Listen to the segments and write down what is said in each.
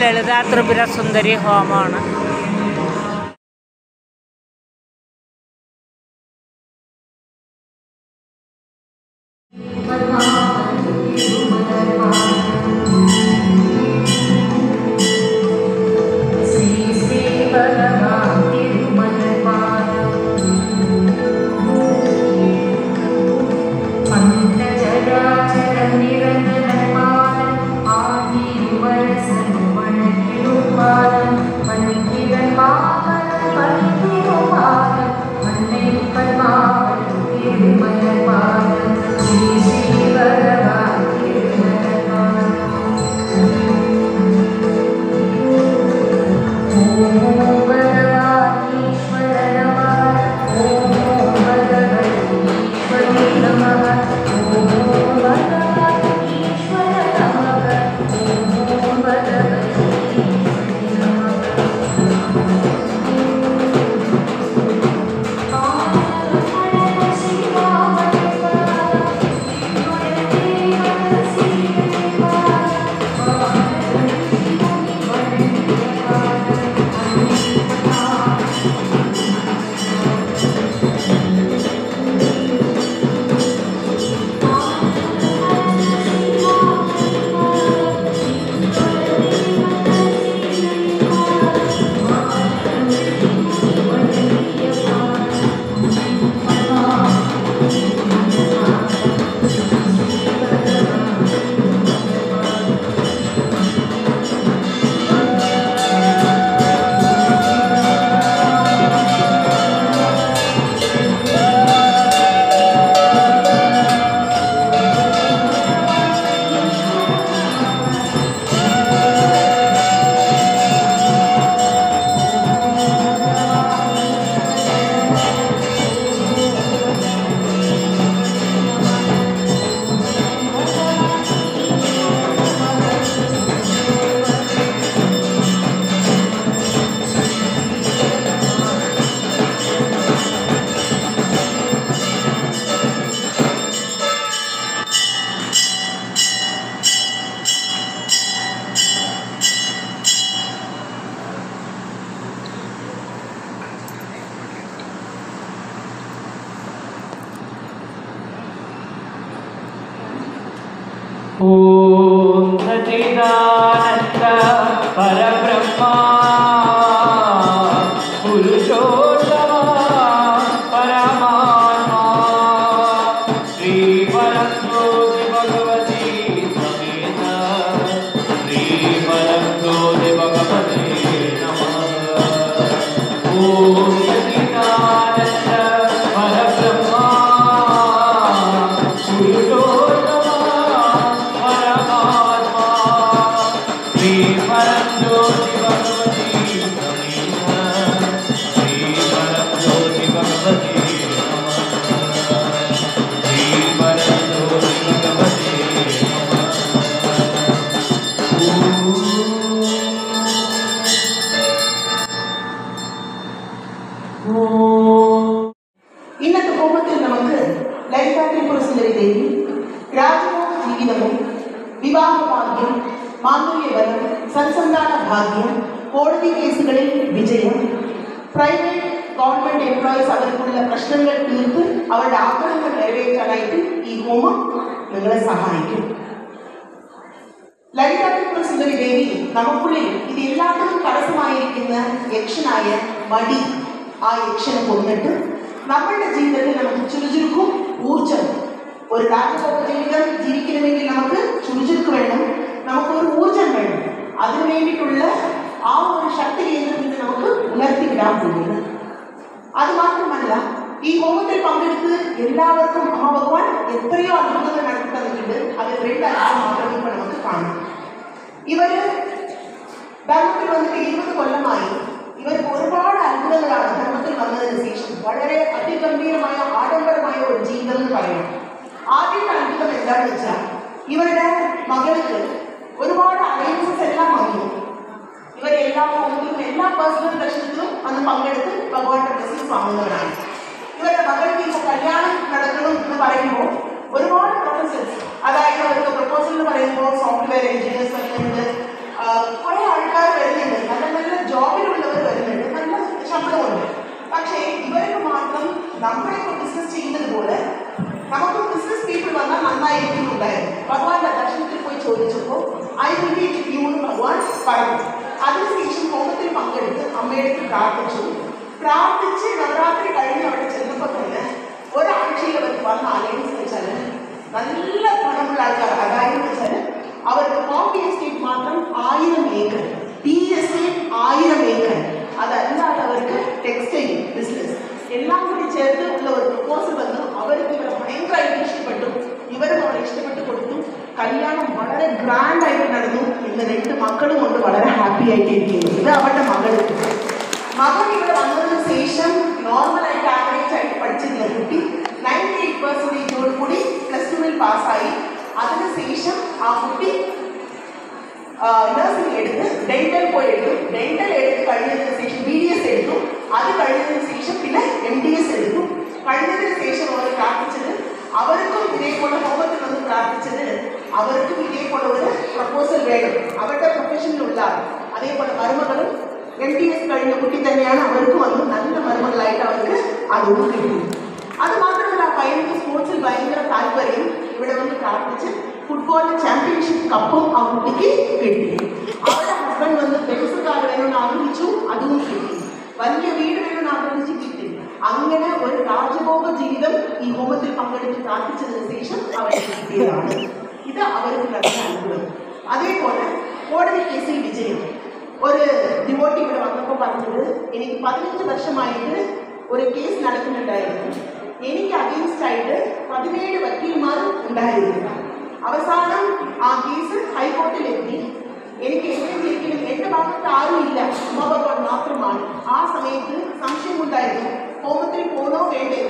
ലളിതാ ത്രിപുര സുന്ദരി ഹോമമാണ്. ओम सच्चिदानंद परब्रह्मा पुरुषोत्तम परमात्मा श्री परमज्योति भगवती समेत श्री परमज्योति भगवते नमः। ओम सच्चिदानंद परब्रह्मा पुरुषोत्तम ഇന്നത്തെ ഹോമത്തിൽ നമുക്ക് ലളിതാ ത്രിപുര സുന്ദരി ദേവി, രാജഭോഗ ജീവിതവും വിവാഹഭാഗ്യം, മാംഗല്യബലം, സൽസന്താന ഭാഗ്യം, കോടതി കേസുകളിൽ വിജയം, പ്രൈവറ്റ് ഗവൺമെന്റ് എംപ്ലോയീസ് അവർക്കുള്ള പ്രശ്നങ്ങൾ തീർത്ത് അവരുടെ ആഗ്രഹങ്ങൾ നിറവേറ്റാനായിട്ട് ഈ ഹോമം നിങ്ങളെ സഹായിക്കും. ലളിതാ ത്രിപുര സുന്ദരി ദേവി നമുക്കുള്ളിൽ ഇത് എല്ലാത്തിനും തടസ്സമായിരിക്കുന്ന യക്ഷനായ മടി, ആ യക്ഷനെ കൊന്നിട്ട് നമ്മളുടെ ജീവിതത്തിൽ നമുക്ക് ചുരുചുരുക്കും ഊർജം. ഒരു രാജഭോഗ ജീവിതം ജീവിക്കണമെങ്കിൽ നമുക്ക് ചുരുചുരുക്ക് വേണം, നമുക്കൊരു ഊർജം വേണം. അതിനു വേണ്ടിയിട്ടുള്ള ആ ഒരു ശക്തി കേന്ദ്രത്തിൽ നമുക്ക് ഉണർത്തിവിടാൻ പോകുന്നത്. അത് മാത്രമല്ല, ഈ ഹോമത്തിൽ പങ്കെടുത്ത് എല്ലാവർക്കും മഹാഭഗവാൻ എത്രയോ അത്ഭുതങ്ങൾ നടത്തി തന്നിട്ടുണ്ട്. അത് 2 അത്ഭുതം മാത്രമേ ഇപ്പോൾ നമുക്ക് കാണാം. ഇവര് ധർമ്മത്തിൽ വന്നിട്ട് 20 കൊല്ലമായി. ഇവർക്ക് ഒരുപാട് അത്ഭുതങ്ങളാണ് ധർമ്മത്തിൽ വന്നതിന് ശേഷം. വളരെ അതിഗംഭീരമായ ആഡംബരമായ ഒരു ജീവിതം എന്ന് പറയണം. ആദ്യത്തെ അത്ഭുതം എന്താണെന്ന് വെച്ചാൽ, ഇവരുടെ മകൾക്ക് ഒരുപാട് അലയൻസസ് എല്ലാം വന്നു. ഇവരെല്ലാ ഹോമത്തിലും എല്ലാ പേഴ്സണൽ ദർശനത്തിലും അന്ന് പങ്കെടുത്ത് ഭഗവാന്റെ ബ്ലെസ്സിംഗ്സ് വാങ്ങുന്നവരാണ്. ഇവരുടെ മകൾക്ക് ഇപ്പോൾ കല്യാണം നടക്കണം എന്ന് പറയുമ്പോൾ ഒരുപാട് പ്രൊഫസേഴ്സ്, അതായത് അവർക്ക് പ്രൊപ്പോസൽ എന്ന് പറയുമ്പോൾ സോഫ്റ്റ്വെയർ എഞ്ചിനീയേഴ്സ് വരുന്നുണ്ട്, കുറെ ആൾക്കാർ പക്ഷേ ഇവർക്ക് മാത്രം നമ്മളിപ്പോൾ ബിസിനസ് ചെയ്യുന്നത് പോലെ നമുക്ക് ബിസിനസ് പീപ്പിൾ വന്നാൽ നന്നായിരിക്കുന്നുണ്ടായിരുന്നു. ഭഗവാന്റെ ദർശനത്തിൽ പോയി ചോദിച്ചപ്പോൾ I will be with you എന്ന് ഭഗവാൻ പറഞ്ഞു. അതിനുശേഷം ഹോമത്തിൽ പങ്കെടുത്ത് അമ്മയുടെ പ്രാർത്ഥിച്ച് നവരാത്രി കഴിഞ്ഞ് അവിടെ ചെന്നപ്പോൾ തന്നെ ഒരാഴ്ചയിൽ അവർക്ക് വന്ന അലയൻസ് വെച്ചാൽ നല്ല പണമുള്ള ആൾക്കാർ. അതായത് വെച്ചാൽ അവർക്ക് കോഫി എസ്റ്റേറ്റ് മാത്രം 1000 ഏക്കർ, ടീ എസ്റ്റേറ്റ് 1000 ഏക്കർ, അതല്ലാതെ അവർക്ക് ടെക്സ്റ്റൈൽ ബിസിനസ് എല്ലാം കൂടി ചേർത്ത് ഉള്ള ഒരു പ്രപ്പോസൽ വന്നു. അവർക്ക് ഇവരെ ഭയങ്കരമായിട്ട് ഇഷ്ടപ്പെട്ടു. ഇവരും അവരെ ഇഷ്ടപ്പെട്ട് കൊടുത്തു. കല്യാണം വളരെ ഗ്രാൻഡായിട്ട് നടന്നു. ഇന്ന് 2 മക്കളും കൊണ്ട് വളരെ ഹാപ്പി ആയിട്ട് ഇരിക്കുന്നു. ഇത് അവരുടെ മകൾ ഇവിടെ വന്നതിന് ശേഷം നോർമലായിട്ട് ആവറേജ് ആയിട്ട് പഠിച്ചിരുന്ന കുട്ടി 98% കൂടി +2 പാസ്സായി. അതിനുശേഷം ആ കുട്ടി നഴ്സിംഗ് എടുത്ത് ഡെന്റൽ പോയി എടുത്തു. ഡെന്റൽ എടുത്ത് കഴിഞ്ഞതിന് ശേഷം BDS എടുത്തു. അത് കഴിഞ്ഞതിന് ശേഷം പിന്നെ MDS എടുത്തു. കഴിഞ്ഞതിന് ശേഷം അവർ പ്രാർത്ഥിച്ചത്, അവർക്കും ഇതേപോലെ ഹോമത്തിൽ വന്ന് പ്രാർത്ഥിച്ചത്, അവർക്കും ഇതേപോലെ ഒരു പ്രപ്പോസൽ വേണം. അവരുടെ പ്രൊഫഷനിലുള്ള അതേപോലെ മരുമകളും MDS കഴിഞ്ഞ കുട്ടി തന്നെയാണ്. അവർക്ക് വന്നു നല്ല മരുമകളായിട്ട് അവർക്ക് അതൊന്നും കിട്ടി. അത് മാത്രമല്ല, പയ്യർക്ക് സ്പോർട്സിൽ ഭയങ്കര താല്പര്യം. ഇവിടെ വന്ന് പ്രാർത്ഥിച്ച് ഫുട്ബോളിൽ ചാമ്പ്യൻഷിപ്പ് കപ്പും ആ കുട്ടിക്ക് കിട്ടി. അവരുടെ ഹസ്ബൻഡ് വന്ന് ബെൻസ് കാർ വേണമെന്ന് ആഗ്രഹിച്ചു, അതും കിട്ടി. വലിയ വീട് വേണമെന്ന് ആഗ്രഹിച്ച് കിട്ടി. അങ്ങനെ ഒരു രാജഭോഗ ജീവിതം ഈ ഹോമത്തിൽ പങ്കെടുത്ത് പ്രാർത്ഥിച്ചതിന് ശേഷം അവർക്ക് കിട്ടിയതാണ്. ഇത് അവർക്ക് നല്ല അനുഭവം. അതേപോലെ കോടതി കേസിൽ വിജയം. ഒരു ഡിവോട്ടി ഇവിടെ വന്നപ്പോൾ പറഞ്ഞത്, എനിക്ക് 15 വർഷമായിട്ട് ഒരു കേസ് നടക്കുന്നുണ്ടായിരുന്നു. എനിക്ക് അഗെയിൻസ്റ്റ് ആയിട്ട് 17 വക്കീൽമാരും ഉണ്ടായിരുന്നു. അവസാനം ആ കേസ് ഹൈക്കോർട്ടിലെത്തി. എനിക്ക് എങ്ങനെ ജയിക്കണം, എൻ്റെ ഭാഗത്ത് ആരും ഇല്ല, ഭഗവാൻ മാത്രമാണ്. ആ സമയത്ത് സംശയമുണ്ടായിരുന്നു, ഹോമത്തിൽ പോണോ വേണ്ടേ,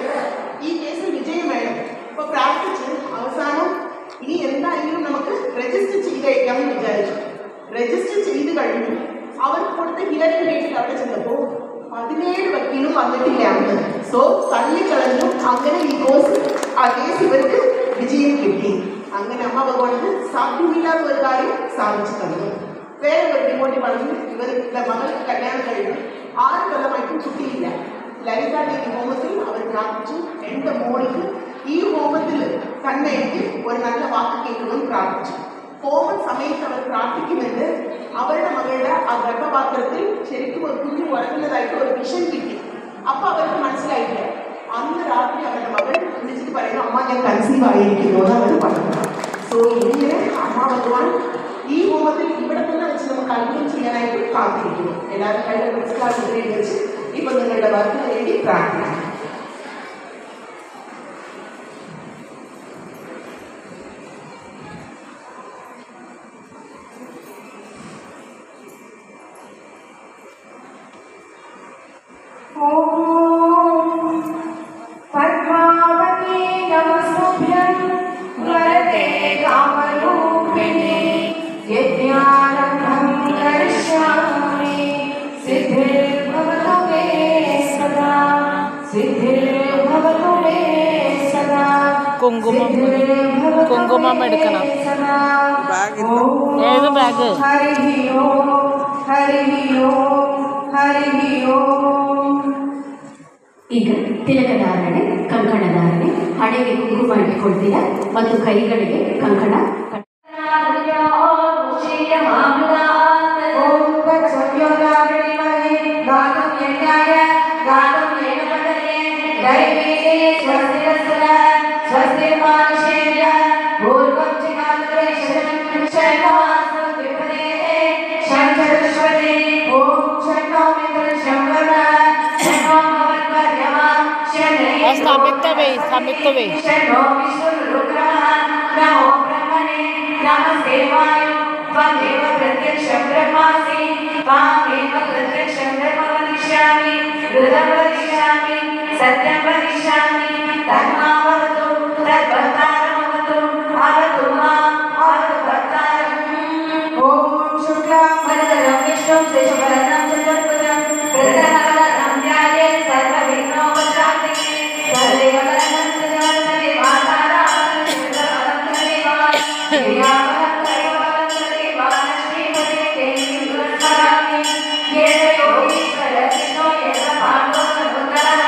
ഈ കേസിൽ വിജയം വേണം. അപ്പോൾ പ്രാർത്ഥിച്ച് അവസാനം ഇനി എന്തായാലും നമുക്ക് രജിസ്റ്റർ ചെയ്തേക്കാമെന്ന് വിചാരിച്ചു. രജിസ്റ്റർ ചെയ്ത് കഴിഞ്ഞു. അവർക്ക് കൊടുത്ത ഹിയറിംഗ് ഡേറ്റിൽ അവിടെ ചെന്നപ്പോൾ 17 വക്കീലും വന്നിട്ടില്ല അന്ന്. സോ തള്ളിക്കളഞ്ഞു. അങ്ങനെ ആ കേസ് ഇവർക്ക് വിജയം കിട്ടി. അങ്ങനെ അമ്മ ഭഗവാന് സാധ്യമില്ലാത്ത ഒരു കാര്യം സാധിച്ചു തന്നു. വേറെ ഒരു ഡിവോട്ടി പറഞ്ഞു, ഇവരുടെ മകൾക്ക് കല്യാണം കഴിഞ്ഞു 6 കൊല്ലമായിട്ടും കുട്ടിയില്ല. ലളിതാ ദേവി ഹോമത്തിൽ അവർ പ്രാർത്ഥിച്ചു, എൻ്റെ മോൾക്ക് ഈ ഹോമത്തിൽ തന്നെ എനിക്ക് ഒരു നല്ല വാക്ക് കേൾക്കണമെന്ന് പ്രാർത്ഥിച്ചു. ഹോമ സമയത്ത് അവർ പ്രാർത്ഥിക്കുന്നുണ്ട്. അവരുടെ മകളുടെ ആ ഗർഭപാത്രത്തിൽ ശരിക്കും ഒരു കുഞ്ഞു ഉറങ്ങുന്നതായിട്ട് ഒരു വിഷൻ കിട്ടി. അപ്പൊ അവർക്ക് മനസ്സിലായില്ല. അന്ന് രാത്രി അവരുടെ മകൾ വിളിച്ചിട്ട് പറയുന്നു, അമ്മ ഞാൻ കൺസീവ് ആയിരിക്കുന്നു എന്ന് അവർ പറഞ്ഞു. സോ ഇങ്ങനെ അമ്മ ഭഗവാൻ ഈ ഹോമത്തിൽ ഇവിടെ തന്നെ വെച്ച് നമുക്ക് അത്ഭുതം ചെയ്യാനായിട്ട് കാത്തിരിക്കുന്നു. എല്ലാവരും കയ്യിൽ മനസ്സിലാക്കി വെച്ച് ഇപ്പൊ നിങ്ങളുടെ വർക്കിന് വേണ്ടി പ്രാർത്ഥിക്കണം. കുങ്കുമം എടുക്കണം. ഏത് ബാഗ്? ಈಗ ತಿಲಕಧಾರಣೆ, ಕಂಕಣಧಾರಣೆ, ಹಣೆಗೆ ಕುಂಕುಮ ಇಟ್ಕೊಳ್ತೀರಾ ಮತ್ತು ಕೈಗಳಿಗೆ ಕಂಕಣ. सत्यं वदिष्यामि तन्मावतु तद्भक्तारमवतु आवतु माम् आवतु भक्तारम् ॐ शुक्लां वरदं विष्णुं शेषवरदं चतुर्भुजं प्रसन्नवदनं ध्यायेत् सर्वविघ्नोपशान्तिः तदेव वरदं सदावतते मातारामं श्रीमते केन्द्रीवस्मरामि येन योगीश्वर कृष्णो यत्र पाण्डवोत्तरः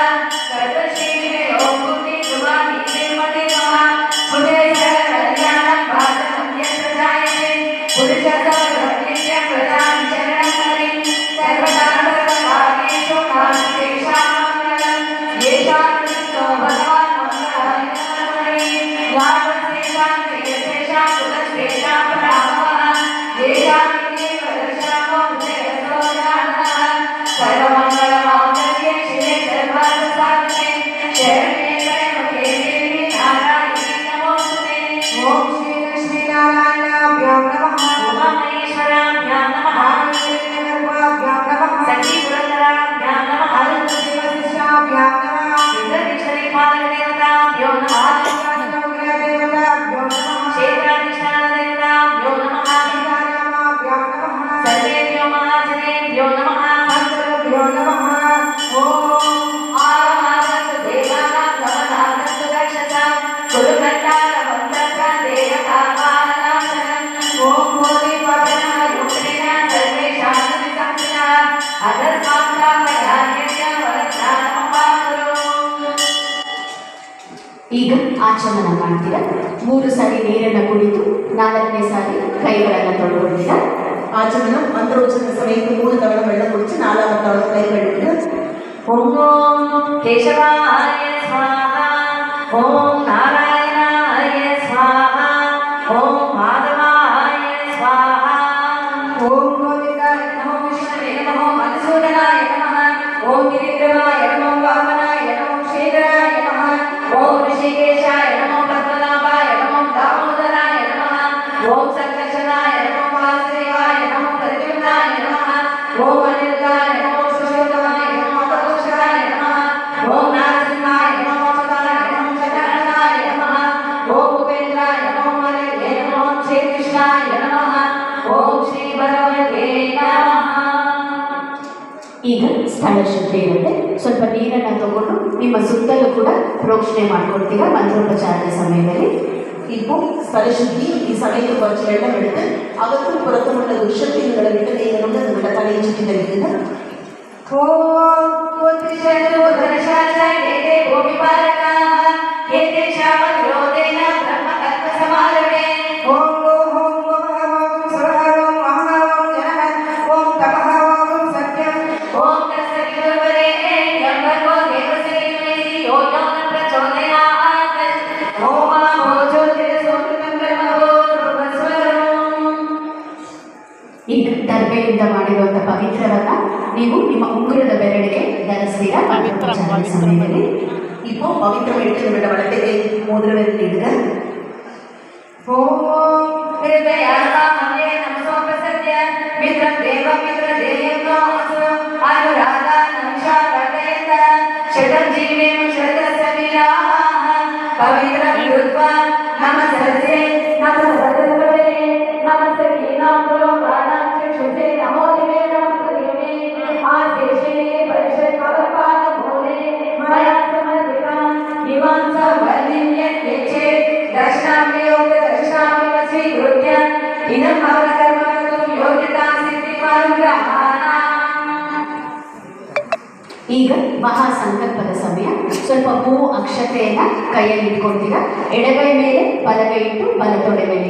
ಆಚಮನ ಮಾಡ್ತೀರಾ. 3 ಸಾರಿ ನೀರನ್ನು ಕುಡಿದು 4ನೇ ಸಾರಿ ಕೈಗಳನ್ನು ತೊಳ್ಕೊಳ್ತೀರಾ. ಆಚಮನ ಮಂತ್ರೋಚ್ಚನ ಸಮಯಕ್ಕೆ 3 ತವಣ വെള്ളം കുടിച്ച് 4ാമത്തെ തവണ കൈ കഴുകുക. ഓം കേശവായ സ്വാഹ, ഓം നാരായണായ സ്വാഹ, ഓം മാധവായ സ്വാഹ, ഓം ഗോവിന്ദായ നമോ, വിഷ്ണുവേ നമോ, മധുസൂദനായ നമഃ, ഓം ഗിരിധരായ നമോ, വാമനായ നമോ, ശ്രീധരായ നമഃ, ഓം ഋഷികേശായ നമോ, പത്മനാഭായ നമോ, ദാമോദരായ നമഃ, ഓം സംകർഷണായ നമോ, വാസുദേവായ നമോ, പ്രദ്യുമ്നായ നമഃ, ഓം അനിരുദ്ധായ നമോ, സുശോഭനായ നമോ, പ്രദോഷായ നമഃ, ഓം നാരസിംഹായ നമോ, സദായ നമോ, ശരണായ നമഃ, ഓം ഉപേന്ദ്രായ നമോ, ഹരേ നമോ, ശ്രീകൃഷ്ണായ നമഃ, ഓം ശ്രീ ഭഗവതേ നമഃ. ಈಗ ಸ್ಥಳ ಶುದ್ಧಿ ಇರುತ್ತೆ. ಸ್ವಲ್ಪ ನೀರನ್ನು ತಗೊಂಡು ನಿಮ್ಮ ಸುತ್ತಲೂ ಕೂಡ ಪ್ರೋಕ್ಷಣೆ ಮಾಡ್ಕೊಳ್ತೀರಾ ಮಂತ್ರೋಪಚಾರದ ಸಮಯದಲ್ಲಿ. இப்போ ஸ்தலசுத்தி ഈ സമയത്ത് കുറച്ച് വെള്ളം എടുത്ത് അകത്തും പുറത്തുമുള്ള ദുഷ്ടീനുകളെ വിട്ട് നീങ്ങുന്നത് നിങ്ങളുടെ തലയിൽ ചുറ്റി ധരിക്കുക. ഓം ഉദ്ദിശ്യേ ഭൂമിപാലകാഃ യേതേ ശാവദ്രോദേന ബ്രഹ്മകൽപസമാരവേ. ഓം ഓം ഓം സർവം മഹാം ജനഃ. ഓം തപഃ ഓം സത്യം. ഓം തസ്സവിതുർവരേണ്യം ഭർഗോ ദേവസ്യ ധീമഹി യോ യോ ന പ്രചോദയാത്. ഓം ആമോ ജ്യോതിരസോമൃതം ബ്രഹ്മഭോ ಧ್ರುವಸ್ವರಂ. ಈಗ ದರ್ಬೆಯಿಂದ ಮಾಡಿರುವಂಥ ಪವಿತ್ರವನ್ನ ನೀವು ನಿಮ್ಮ ಉಂಗುರದ ಬೆರಳಿಗೆ ಧರಿಸ್ತೀರಾ ಮಂತ್ರೋಪಚಾರದ ಸಮಯದಲ್ಲಿ. இப்போ பவித்திரம் எடுத்து നിങ്ങളുടെ വലത്തെ കൈ മോതിരവിരലിൽ ഇടുക. ഓം ഹൃദയാസാമേ നമസോ പ്രസദ്യ മിത്രം ദേവം മിത്രദേയം നോമസു അനുരാഗാനം ശാകടേത ശതം ജീവേമ ശതസവിരാഹ പവിത്രം കൃത്വാ നമസ്തേ നമസ്തേ നമസ്തീനാം പുരോഗാനാം ചക്ഷുഷേ നമോ ദിവേ നമഃ പ്രതിമേ ആദേശേ പരിഷത് ഭഗവപാദ മൂലേ മയാ സമർപ്പിതാം ഇമാം സവല്ലിന്യത്തെ ദർശനാമയോഗ്യ ദർശനാമയ സ്വീകൃത്യ ഇദം ഭവകർമ്മകർത്തും യോഗ്യതാ സിദ്ധിമനുഗ്രഹാനാം. ಈಗ ಮಹಾ ಸಂಕಲ್ಪದ ಸಮಯ. ಸ್ವಲ್ಪ ಹೂವು ಅಕ್ಷತೆಯನ್ನ ಕೈಯಲ್ಲಿ ಇಟ್ಕೊಳ್ತೀರಾ. ಎಡಗೈ ಮೇಲೆ ಬಲಗೈ ಇಟ್ಟು ಬಲ ತೊಡೆ ಮೇಲೆ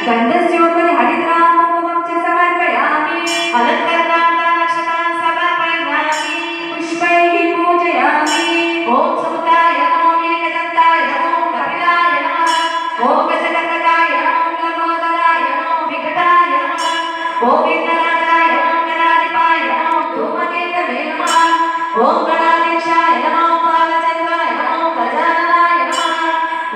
गंधस्योपरि हरिद्रामोमं च समर्पयामि अलङ्करणाक्षतान् समर्पयामि पुष्पैः पूजयामि ॐ समुदाय नमो एकदन्ताय नमो कपिलाय नमः ॐ गजकर्णकाय नमो लम्बोदराय नमो विकटाय नमः ॐ विघ्नराजाय नमो गणाधिपाय नमो धूमकेतवे नमः ॐ गणाधीशाय नमो बालचन्द्राय नमो गजाननाय नमः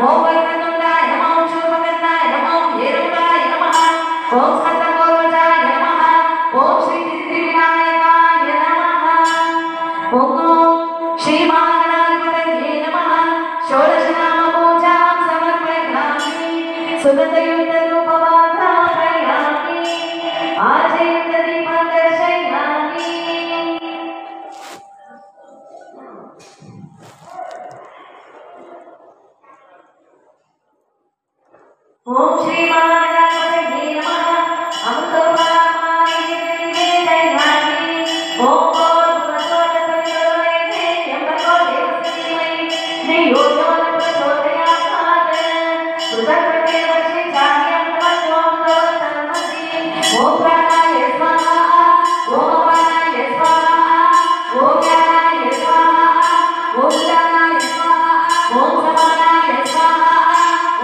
ॐ वक्रतुण्डाय नमो शूर्पकर्णाय नमो येरुकाय नमः ॐ स्कन्दपूर्वजाय नमः ॐ श्रीसिद्धिविनायकाय नमः ॐ श्रीमहागणाधिपतये नमः षोडशनामपूजां समर्पयामि सुगतयुक्तरूपमाघ्रापयामि आजयुक्तदीपं दर्शयामि ॐ श्रीमहागणाधिपतये नमः अमृतोपरामाय जयामि ॐ भूर्भुवस्सुः स्वस्तिर्भवतु सुतर्पणे वर्षे चार्यं तवत्वं तव सर्वसि ओम प्राणाय स्वाहा ओम अपानाय स्वाहा ओम ज्ञानाय स्वाहा ओम दानाय स्वाहा ओम समानाय स्वाहा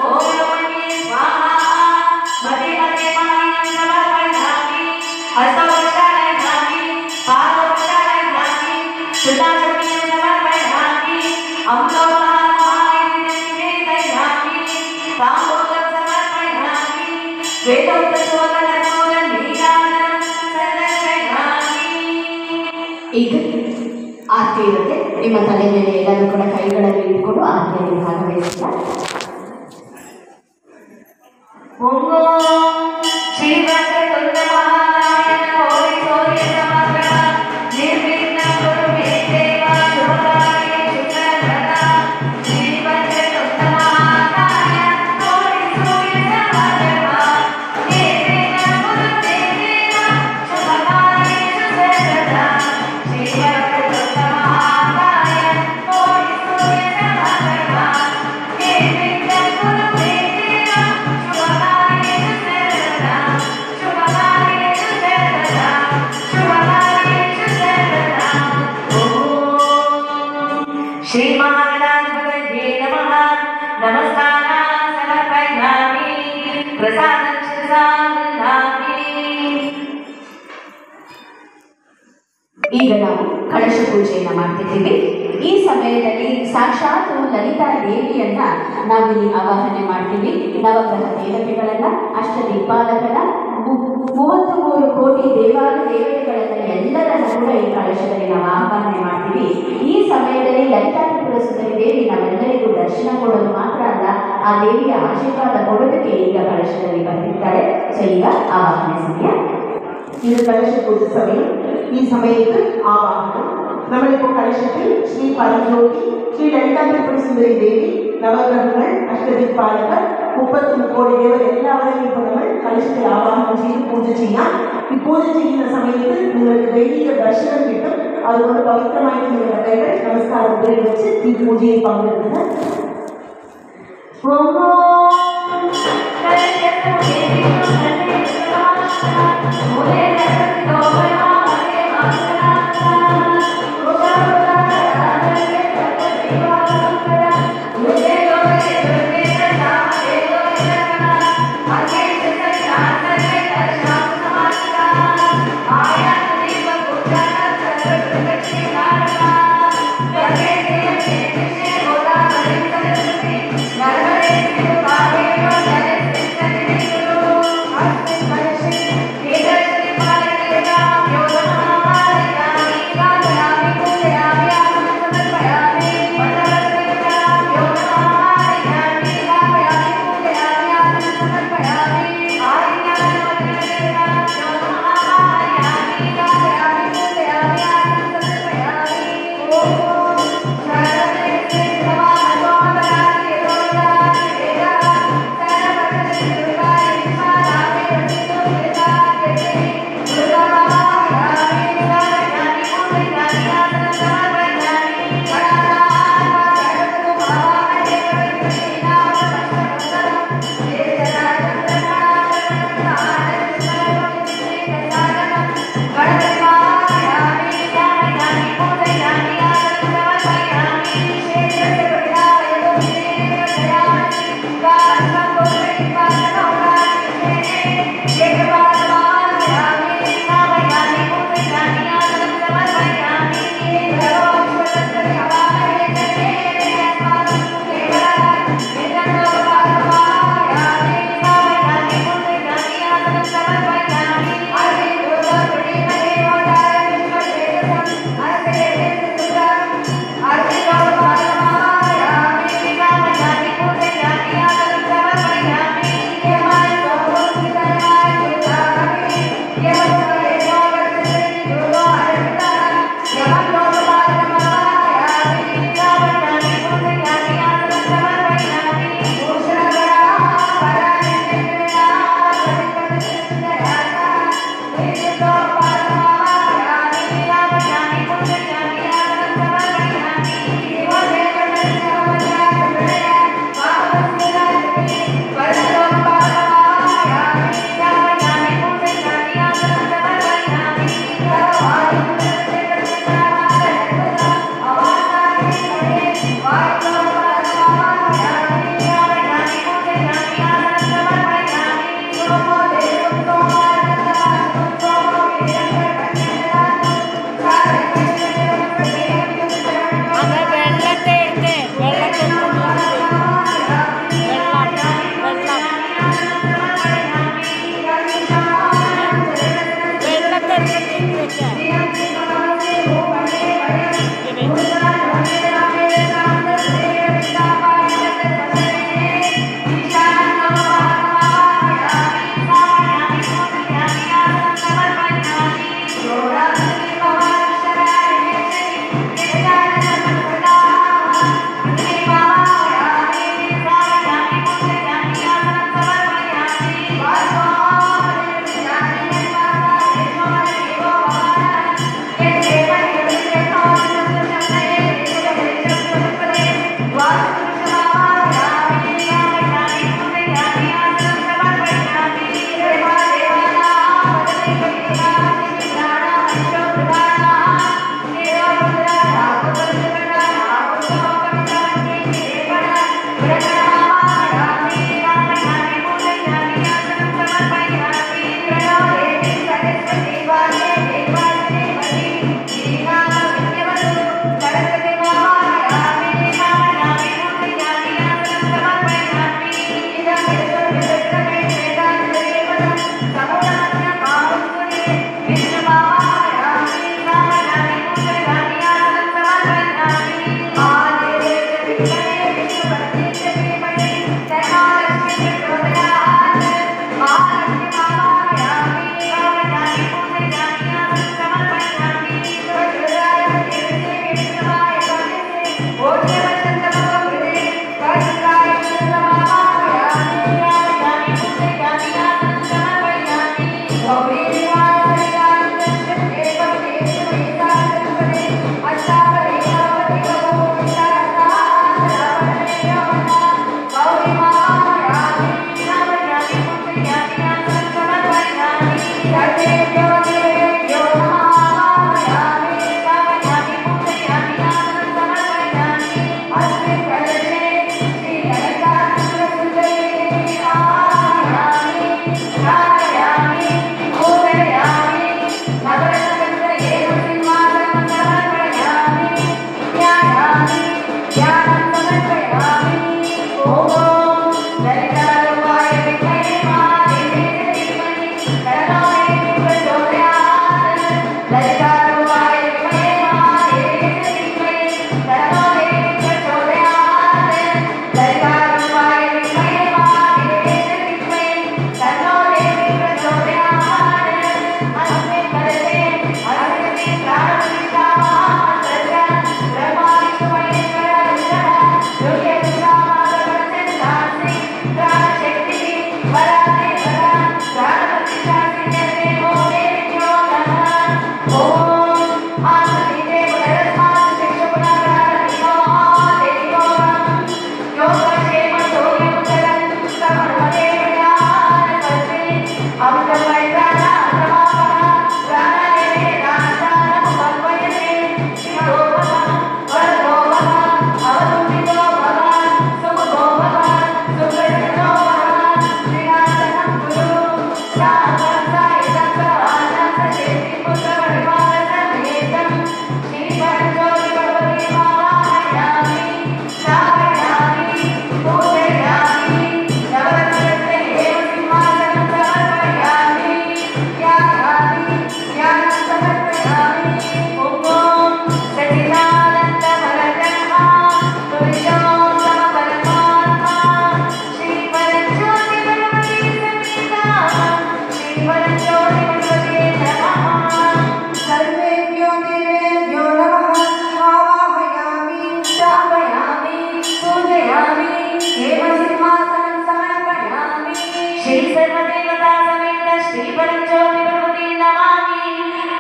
ओम ब्रह्मणे स्वाहा मते मते मायं समर्पयामि हस्तवक्षाय ध्यामि पादवक्षाय ध्यामि श्रुताचक्रिं समर्पयामि अमृतोपहारमाय निवेदयामि ताम्बूलं समर्पयामि वेदोक्तशोकनर्मूलं नीराजनं संदर्शयामि ಈಗ ಆರತಿ ಇರುತ್ತೆ. ನಿಮ್ಮ ತಲೆ ಮೇಲೆ ಎಲ್ಲರೂ ಕೂಡ ಕೈಗಳಲ್ಲಿ ಇಟ್ಕೊಂಡು ಆರತಿಯಲ್ಲಿ ಭಾಗವಹಿಸಿದ ಓಂ ಶ್ರೀ ವಕ್ರತುಂಡ ಮಹಾಕಾಯ ಕೋಟಿ ಸೂರ್ಯ ಸಮಪ್ರಭ ನಿರ್ವಿಘ್ನ ಕುರು ಮೇ ದೇವ ಶುಭಕಾರ್ಯೇ ಶುಭಕರದ ಶ್ರೀ ವಕ್ರತುಂಡ ಮಹಾಕಾಯ ಕೋಟಿ ಸೂರ್ಯ ಸಮಪ್ರಭ ನಿರ್ವಿಘ್ನ ಕುರು ಮೇ ದೇವ ಶುಭಕಾರ್ಯೇ ಶುಭಕರದ ಶ್ರೀ ವಕ್ರತುಂಡ ಮಹಾಕಾಯ ಕೋಟಿ ಸೂರ್ಯ ಸಮಪ್ರಭ ನಿರ್ವಿಘ್ನ ಕುರು ಮೇ ದೇವ ಶುಭಕಾರ್ಯೇ ಶುಭಕರದ ಶುಭಕಾರ್ಯೇ ಶುಭಕರದ ಶುಭಕಾರ್ಯೇ ಶುಭಕರದ ಓಂ ಶ್ರೀ ಮಹಾಗಣಾಧಿಪತಯೇ ನಮಃ ನಮಸ್ಕಾರಾನ್ ಸಮರ್ಪಯಾಮಿ ಪ್ರಸಾದಂ ಶಿರಸಾ ಗೃಹಾಮಿ ಈಗ ನಾವು ಕಳಶ ಪೂಜೆಯನ್ನ ಮಾಡ್ತಿದ್ದೀವಿ. ಈ ಸಮಯದಲ್ಲಿ ಸಾಕ್ಷಾತ್ ಲಲಿತಾ ದೇವಿಯನ್ನ ನಾವಿಲ್ಲಿ ಆವಾಹನೆ ಮಾಡ್ತೀವಿ. ನವಗ್ರಹ ದೇವತೆಗಳನ್ನ, ಅಷ್ಟದಿಕ್ಪಾಲಕನ, 33 ಕೋಟಿ ದೇವತೆಗಳನ್ನ ಎಲ್ಲರನ್ನ ಕೂಡ ಈ ಕಳಶದಲ್ಲಿ ನಾವು ಆವಾಹನೆ ಮಾಡ್ತೀವಿ. ಈ ಸಮಯದಲ್ಲಿ ಲಲಿತಾ ತ್ರಿಪುರ ಸುಂದರಿ ದೇವಿ ನಾವೆಲ್ಲರಿಗೂ ದರ್ಶನ ಕೊಡೋದು ಮಾತ್ರ ಅಲ್ಲ, ಆ ದೇವಿಯ ಆಶೀರ್ವಾದ ಕೊಡೋದಕ್ಕೆ ಈಗ ಕಳಶದಲ್ಲಿ ಬರ್ತಿದ್ದಾರೆ. ಸೊ ಈಗ ಆವಾಹನೆ ಸಮಯ. இது கலச பூஜை சமயம். ಈ ಸಮಯത്ത് ആവാഹനം. നമ്മളിപ്പോൾ കലശത്തിൽ ശ്രീ പരഞ്ജ്യോതി, ശ്രീ ലളിതാ ത്രിപുര സുന്ദരി ദേവി, നവഗ്രഹങ്ങൾ, അഷ്ടദിക്പാലകർ, 33 കോടി ദേവർ എല്ലാവരെയും ഇപ്പോൾ നമ്മൾ കലശത്തിൽ ആവാഹനം ചെയ്ത് പൂജ ചെയ്യാം. ഈ പൂജ ചെയ്യുന്ന സമയത്ത് നിങ്ങൾക്ക് ദൈവിക ദർശനം കിട്ടും. അതുകൊണ്ട് പവിത്രമായിട്ട് നിങ്ങളുടെ കൈകൾ നമസ്കാരം ഉപയോഗിച്ച് ഈ പൂജയിൽ പങ്കെടുക്കുക. Namaste.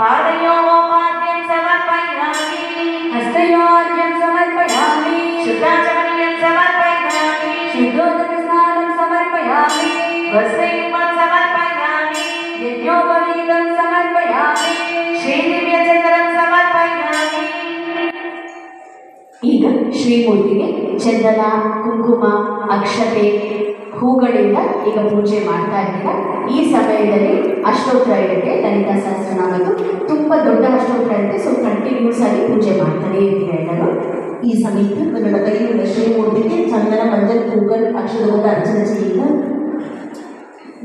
पादयोपाद्यं समर्पयामि हस्तयोर्घ्यं समर्पयामि शुद्धाचमनीयं समर्पयामि शुद्धोदकस्नानं समर्पयामि वस्त्रयुग्मं समर्पयामि यज्ञोपवीतं समर्पयामि श्रीदिव्यचन्दनं समर्पयामि ಈಗ ಶ್ರೀಮೂರ್ತಿಗೆ ಚಂದನ ಕುಂಕುಮ ಅಕ್ಷತೆ ಹೂಗಳಿಂದ ಈಗ ಪೂಜೆ ಮಾಡ್ತಾ ಇದ್ದೀರಾ. ಈ ಸಮಯದಲ್ಲಿ ಅಷ್ಟೋತ್ತರ ಇರುತ್ತೆ, ಲಲಿತಾ ಸಹಸ್ರನಾಮದ್ದು ತುಂಬ ದೊಡ್ಡ ಅಷ್ಟೋತ್ತರ ಇರುತ್ತೆ. ಸೊ ಕಂಟಿನ್ಯೂಸ್ ಆಗಿ ಪೂಜೆ ಮಾಡ್ತಾನೆ ಇರ್ತೀರಾ ಎಲ್ಲರೂ. ഈ സമയത്ത് നിങ്ങളുടെ കയ്യിലുള്ള ശ്രീമൂർത്തിക്ക് ചന്ദന മഞ്ഞൾ പൂക്കൾ അക്ഷത കൊണ്ട് അർച്ചന ചെയ്യുക.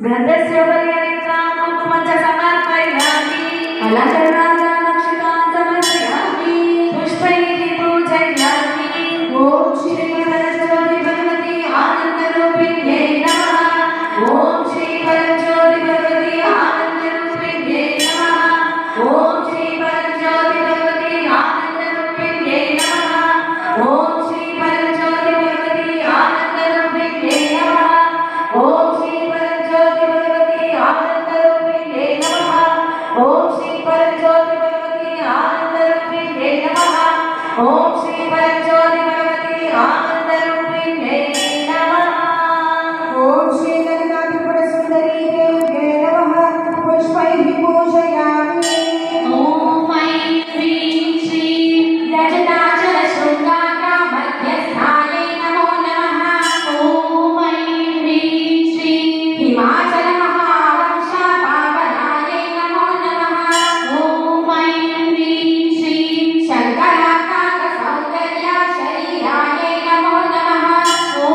गन्धस्य पर्यन्तं कुङ्कुमं च समर्पयामि अलङ्करणाक्षतां समर्पयामि पुष्पैः पूजयामि ॐ श्री परमेश्वरि भगवती आनन्दरूपिण्यै नमः ॐ श्री परमज्योति भगवती आनन्दरूपिण्यै नमः ॐ श्री परमज्योति भगवती आनन्दरूपिण्यै नमः ॐ श्री परमज्योति भगवती आनन्दरूपिण्यै नमः ॐ श्री परमज्योति भगवती आनन्दरूपिण्यै नमः ॐ श्री परमज्योति भगवती आनन्दरूपिण्यै नमः ॐ श्री परमज्योति भगवती आनन्दरूपिण्यै नमः ഓം ശ്രീ ലളിതാത്രിപുര സുന്ദരീ ദേവ്യേ നമഃ പുഷ്പൈഃ പൂജയാമി. ॐ ऐं ह्रीं श्रीं रजताचलशृङ्गाग्रामध्यस्थायै नमो नमः ॐ ऐं ह्रीं श्रीं हिमाचलमहावंशपावनायै नमो नमः ॐ ऐं ह्रीं श्रीं शङ्कराकाशसौन्दर्यशरीरायै नमो नमः ॐ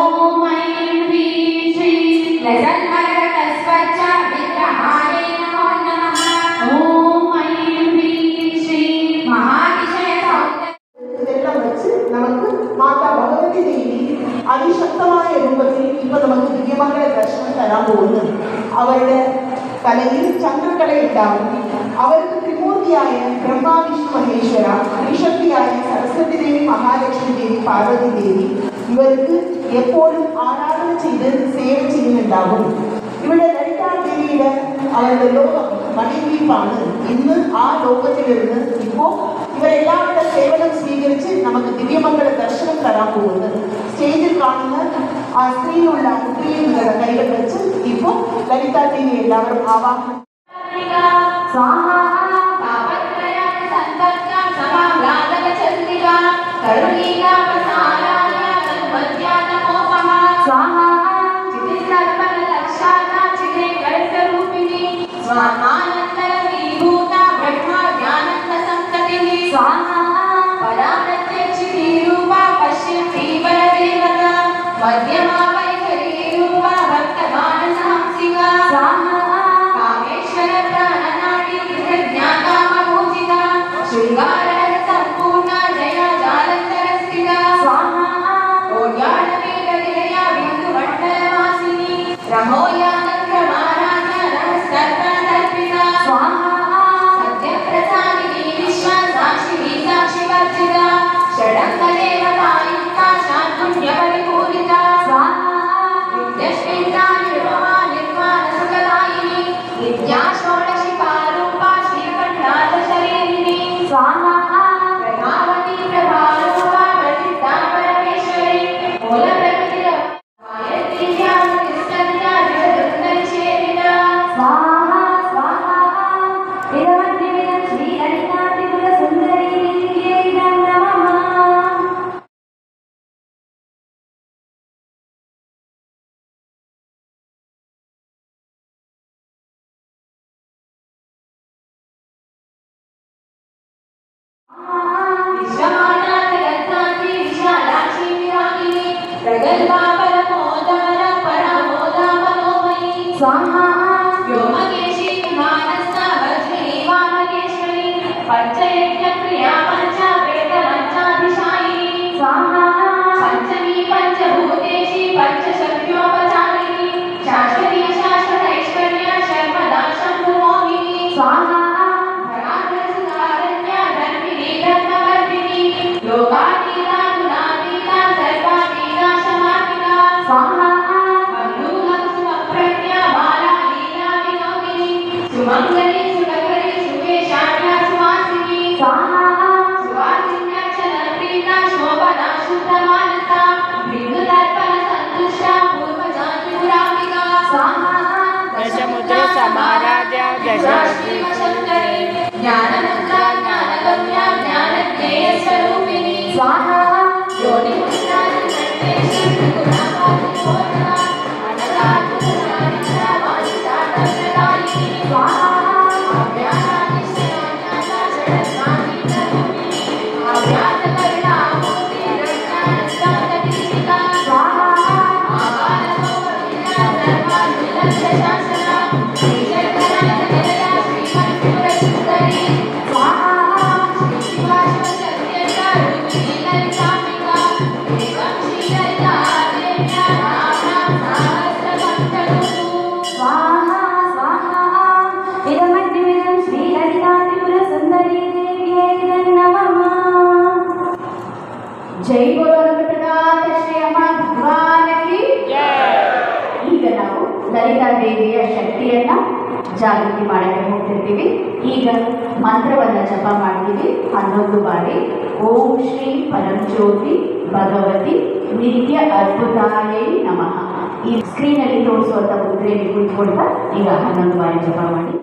ऐं ह्रीं श्रीं लसन्मरकटस्वच्छ विग्रहायै नमो नमः ॐ ऐं ह्रीं श्रीं महातिशयसौन्दर्य ഇതെല്ലാം വെച്ച് നമുക്ക് മാതാ ഭഗവതി ദേവി അതിശക്തമായ രൂപത്തിൽ ഇപ്പൊ നമുക്ക് ദിവ്യമംഗള ദർശനം തരാൻ പോകുന്നു. അവരുടെ തലയിൽ ചന്ദ്രക്കല ഉണ്ടാവും. അവർക്ക് ത്രിമൂർത്തിയായ ബ്രഹ്മ വിഷ്ണു മഹേശ്വര, ത്രിശക്തിയായ സരസ്വതി ദേവി, മഹാലക്ഷ്മി ദേവി, പാർവതി ദേവി ഇവർക്ക് എപ്പോഴും ആരാധന ചെയ്ത് സേവ ചെയ്യുന്നുണ്ടാവും. ഇവിടെ ലളിതാ ദേവിയുടെ അവരുടെ ലോകം മണിദ്വീപാണ്. ഇന്ന് ആ ലോകത്തിലിരുന്ന് ഇപ്പോൾ ഇവരെല്ലാവരുടെ സേവനം സ്വീകരിച്ച് നമുക്ക് ദിവ്യമംഗള ദർശനം തരാൻ പോകുന്നത്. സ്റ്റേജിൽ കാണുന്ന ആ സ്ത്രീയിലുള്ള കുട്ടിയെ നിങ്ങളുടെ കൈകൾ വെച്ച് ഇപ്പോൾ ലളിതാ ദേവി എല്ലാവരും ആവാഹനം. स्वाहा तापत्रया संतत्या समाह्लादक चन्द्रिका करुणीका प्रसाराय तन्मध्या नमोऽपः स्वाहा चितिसर्पलक्षाता चिते कलशरूपिणी स्वात्मानन्दविभूता ब्रह्मा ज्ञानन्दसंततिः स्वाहा पराप्रत्यक्षिरूपा पश्यन्ती परदेवता मध्यमा वैखरीरूपा भक्तमानसहंसिका स्वाहा कामेश्वर प्राणनाडी ज्ञातामभूषिता शृङ्गाररस सम्पूर्णा जया जालन्तरस्थिता स्वाहा ओड्याडवेदनिलया बिन्दुमण्डलवासिनी रमोयानक्रमाराध्या रहस्यर्पणकल्पिता स्वाहा सत्यप्रसादिनी विश्वासाक्षिणी साक्षिवर्जिता षडङ्गदेवतायुक्ता शान्पुण्यपरिपूरिता स्वाहा विद्यष्टिन्दा निर्ममा निर्वाणसुखदायिनी विद्या षोडशिकारूपा श्रीकण्ठार्थशरीरिणी स्वाहा प्रभावती प्रभारूपा प्रसिद्धा परमेश्वरी मूलप्रकृतिरवायत्या तिष्ठत्या जगदुत्तरिषेविना स्वाहा स्वाहा इदमद्यमिदं श्रीललितात्रिपुरसुन्दरीदेव्यै नमः. विश्वमानातिरत्नाति विशालाक्षी विरागिनी प्रगल्भा परमोदारा परमोदा मनोमयी स्वाहा व्योमकेशी विमानस्था वज्रिणी वामकेश्वरी पञ्चयज्ञप्रिया पञ्चावेदमञ्चाधिशायिनी स्वाहा पञ्चमी पञ्चभूतेशी पञ्चशक्त्योपचारिणी शाश्वती शाश्वतैश्वर्या शर्मदा शम्भुमोहिनी स्वाहा धराग्रसुधारण्या धर्मिणी ब्रह्मवर्धिनी लोकातीता गुणातीता सर्वातीता शमातीता स्वाहा बन्धूहं सुमप्रज्ञा बाला लीला विनोदिनी सुमङ्गली सुनगरी सुकेशाढ्या स्वाहा सुवासिन्याचल प्रीता शोभना शुद्धमानसा बिंदुदर्पण संतुष्टा पूर्वजातिपुरामिका स्वाहा दशमुद्र समाराध्य दशश्रीवशङ्करी ज्ञानमुद्रा ज्ञानगम्या ज्ञानज्ञेय स्वरूपिणी स्वाहा योनिमुद्रा निर्देशि गुणापातिपोषणा अनलाकुलानिद्रा वासिता तन्त्रदायिनी स्वाहा जय बोलो ललितानाथ श्री अम्मा भगवान की ಈಗ ನಾವು ಲಲಿತಾ ದೇವಿಯ ಶಕ್ತಿಯನ್ನ ಜಾಗೃತಿ ಮಾಡಕ್ಕೆ ಹೋಗ್ತಿರ್ತೀವಿ. ಈಗ ಮಂತ್ರವನ್ನ ಜಪ ಮಾಡ್ತೀವಿ 11 ಬಾರಿ. ಓಂ ಶ್ರೀ ಪರಂಜ್ಯೋತಿ ಭಗವತಿ ನಿತ್ಯ ಅದ್ಭುತಾಯೈ ನಮಃ. ಈ ಸ್ಕ್ರೀನಲ್ಲಿ ತೋರಿಸುವಂತ ಮುದ್ರೆಯಲ್ಲಿ ಕುಳಿತುಕೊಳ್ತಾ ಈಗ 11 ಬಾರಿ ಜಪ ಮಾಡಿ.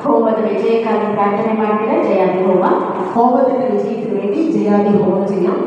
ಹೋಮದ ವಿಜಯಕ್ಕಾಗಿ ಪ್ರಾರ್ಥನೆ ಮಾಡಿದ ಜಯಾದಿ ಹೋಮ. ಹೋಮದ ವಿಜಯಕ್ಕೆ ವೇണ്ടി ಜಯಾದಿ ಹೋಮ ചെയ്യാം.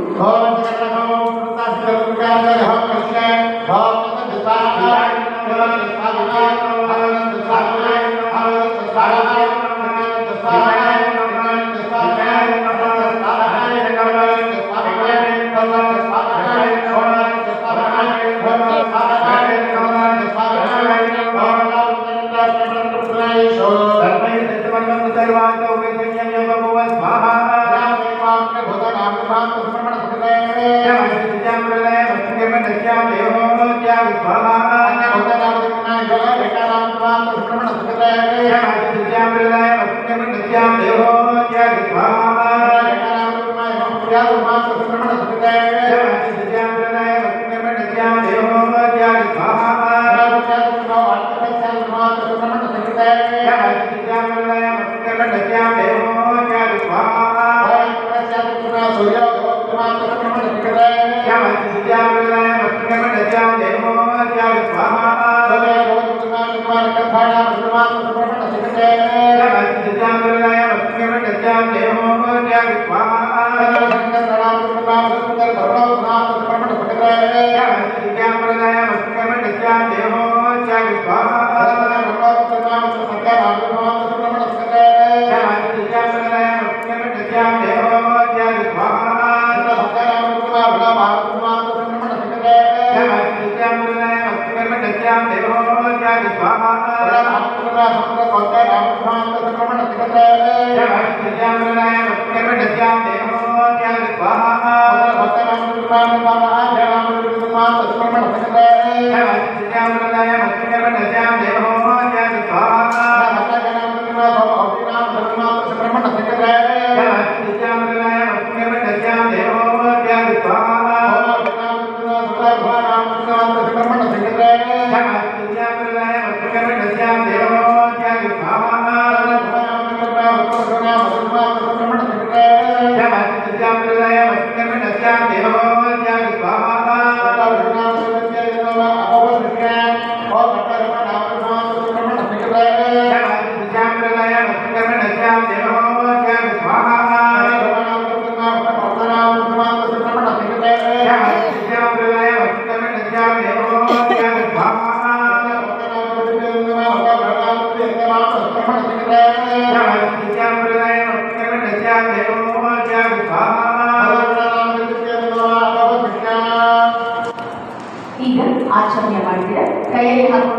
ಈಗ ಆಚರಣೆ ಮಾಡಿದ್ರೆ ಕೈಯಲ್ಲಿ ಹಾಕುವ